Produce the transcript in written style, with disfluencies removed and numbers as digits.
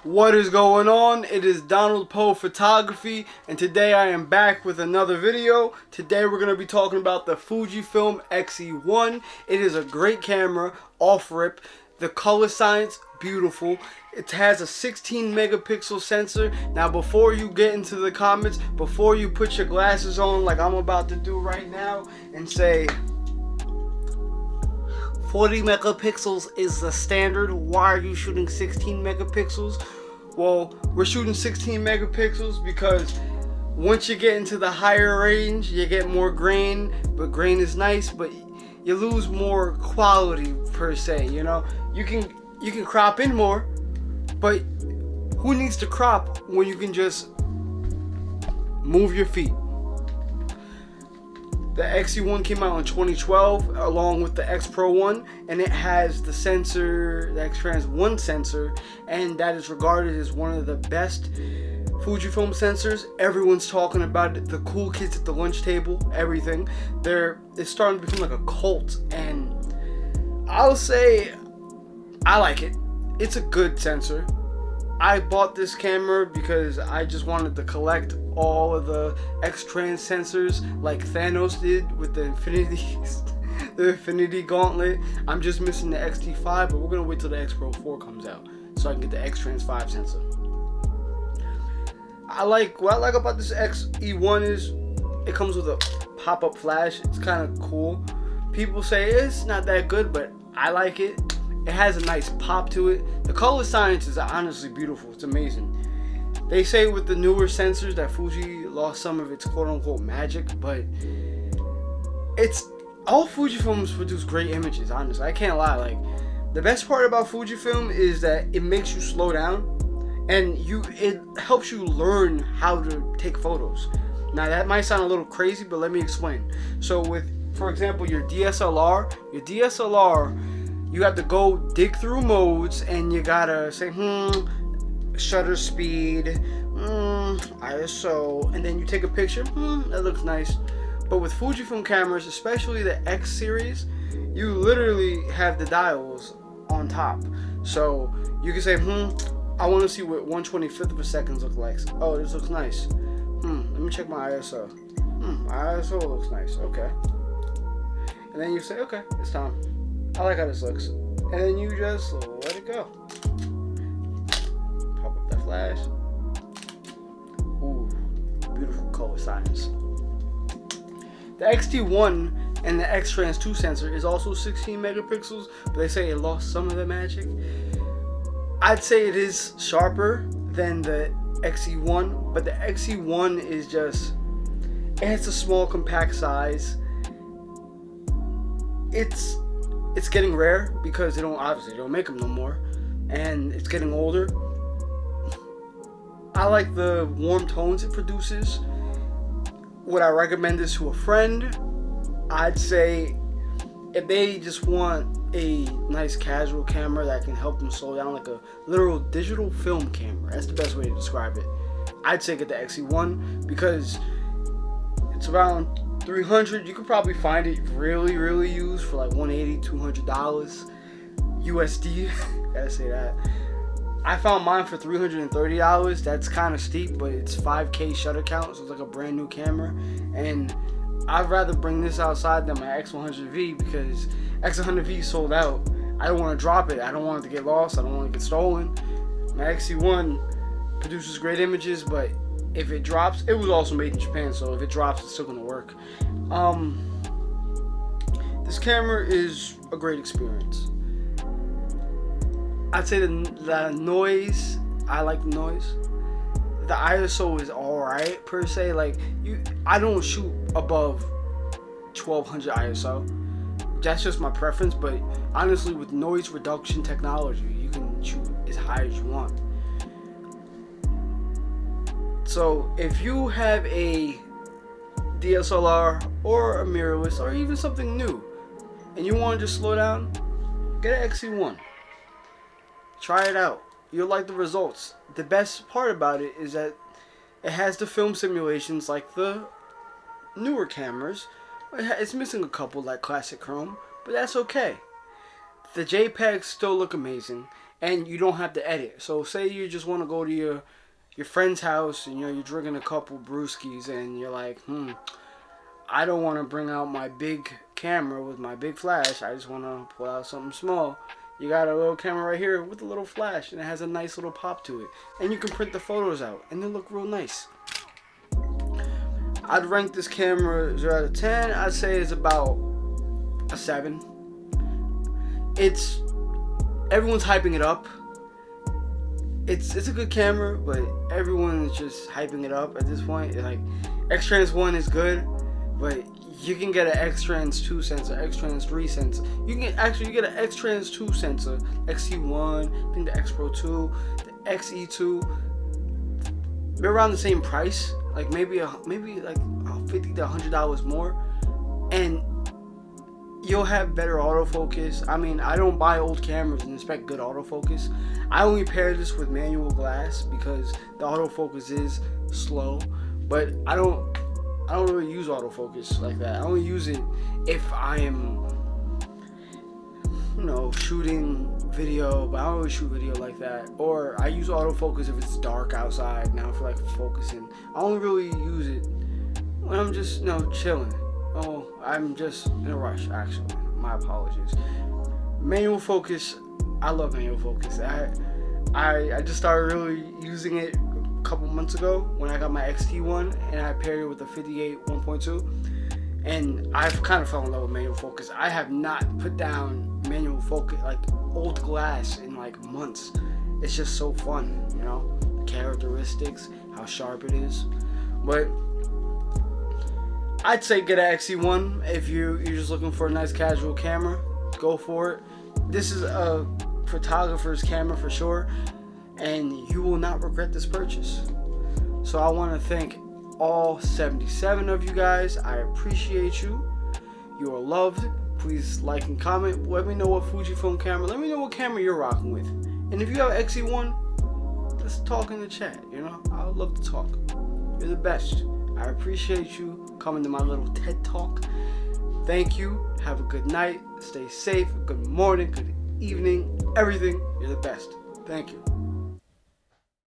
What is going on? It is Donald Poe Photography, and today I am back with another video. Today we're going to be talking about the Fujifilm X-E1. It is a great camera, off rip. The color science, beautiful. It has a 16 megapixel sensor. Now before you get into the comments, before you put your glasses on like I'm about to do right now and say 40 megapixels is the standard, why are you shooting 16 megapixels? Well, we're shooting 16 megapixels because once you get into the higher range, you get more grain, but grain is nice, but you lose more quality per se, you know? You can crop in more, but who needs to crop when you can just move your feet? The X-E1 came out in 2012 along with the X Pro 1, and it has the sensor, the X-Trans 1 sensor, and that is regarded as one of the best Fujifilm sensors. Everyone's talking about it. The cool kids at the lunch table, everything. It's starting to become like a cult, and I'll say I like it. It's a good sensor. I bought this camera because I just wanted to collect all of the X-Trans sensors like Thanos did with the Infinity Gauntlet. I'm just missing the X-T5, but we're going to wait till the X Pro 4 comes out so I can get the X-Trans 5 sensor. What I like about this X-E1 is it comes with a pop-up flash. It's kind of cool. People say it's not that good, but I like it. It has a nice pop to it. The color science is honestly beautiful. It's amazing. They say with the newer sensors that Fuji lost some of its quote-unquote magic, but all Fujifilms produce great images, honestly. I can't lie. Like, the best part about Fujifilm is that it makes you slow down, and it helps you learn how to take photos. Now, that might sound a little crazy, but let me explain. So for example, your DSLR, you have to go dig through modes, and you gotta say, shutter speed, ISO, and then you take a picture, that looks nice. But with Fujifilm cameras, especially the X series, you literally have the dials on top. So you can say, I want to see what 1/25th of a second looks like. Oh, this looks nice. Let me check my ISO. ISO looks nice. Okay. And then you say, okay, it's time. I like how this looks. And then you just let it go. Pop up that flash. Ooh, beautiful color science. The X-T1 and the X-Trans 2 sensor is also 16 megapixels, but they say it lost some of the magic. I'd say it is sharper than the X-E1, but the X-E1 is just, it's a small compact size. It's getting rare because they don't make them no more, and it's getting older. I like the warm tones it produces. Would I recommend this to a friend? I'd say if they just want a nice casual camera that can help them slow down, like a literal digital film camera, that's the best way to describe it, I'd say get the X-E1 because it's around $300. You could probably find it really, really used for like $180, $200 USD. Gotta say that. I found mine for $330. That's kind of steep, but it's 5K shutter count, so it's like a brand new camera. And I'd rather bring this outside than my X100V because X100V sold out. I don't want to drop it. I don't want it to get lost. I don't want it to get stolen. My X-E1 produces great images, but if it drops, it was also made in Japan, so if it drops, it's still gonna work. This camera is a great experience. I'd say the noise, I like the noise. The ISO is alright per se. Like I don't shoot above 1200 ISO. That's just my preference, but honestly, with noise reduction technology, you can shoot as high as you want. So if you have a DSLR or a mirrorless or even something new and you want to just slow down, get an X-E1. Try it out. You'll like the results. The best part about it is that it has the film simulations like the newer cameras. It's missing a couple like classic chrome, but that's okay. The Jpegs still look amazing. and you don't have to edit. So say you just want to go to your friend's house and you're drinking a couple brewskis and you're like, I don't want to bring out my big camera with my big flash. I just want to pull out something small. You got a little camera right here with a little flash, and it has a nice little pop to it. And you can print the photos out, and they look real nice. I'd rank this camera 0 out of 10. I'd say it's about a 7. Everyone's hyping it up. It's a good camera, but everyone is just hyping it up at this point. Like, X-Trans 1 is good, but you can get an X-Trans 2 sensor, X-Trans 3 sensor. You get an X-Trans 2 sensor, X-E1, I think the X Pro 2, the X-E2. They're around the same price, like maybe like $50 to $100 more, and you'll have better autofocus. I mean, I don't buy old cameras and expect good autofocus. I only pair this with manual glass because the autofocus is slow, but I don't really use autofocus like that. I only use it if I am, shooting video, but I don't really shoot video like that. Or I use autofocus if it's dark outside and I feel like focusing. I only really use it when I'm just, chilling. Oh, I'm just in a rush, actually. My apologies. Manual focus, I love manual focus. I just started really using it a couple months ago when I got my X-E1 and I paired it with the 58 1.2. And I've kind of fell in love with manual focus. I have not put down manual focus, like old glass, in like months. It's just so fun, the characteristics, how sharp it is. But I'd say get an X-E1 if you're just looking for a nice casual camera. Go for it. This is a photographer's camera for sure, and you will not regret this purchase. So I want to thank all 77 of you guys. I appreciate you. You are loved. Please like and comment. Let me know what Fujifilm camera. Let me know what camera you're rocking with. And if you have X-E1, let's talk in the chat. I would love to talk. You're the best. I appreciate you coming to my little TED Talk. Thank you. Have a good night. Stay safe. Good morning. Good evening. Everything. You're the best. Thank you.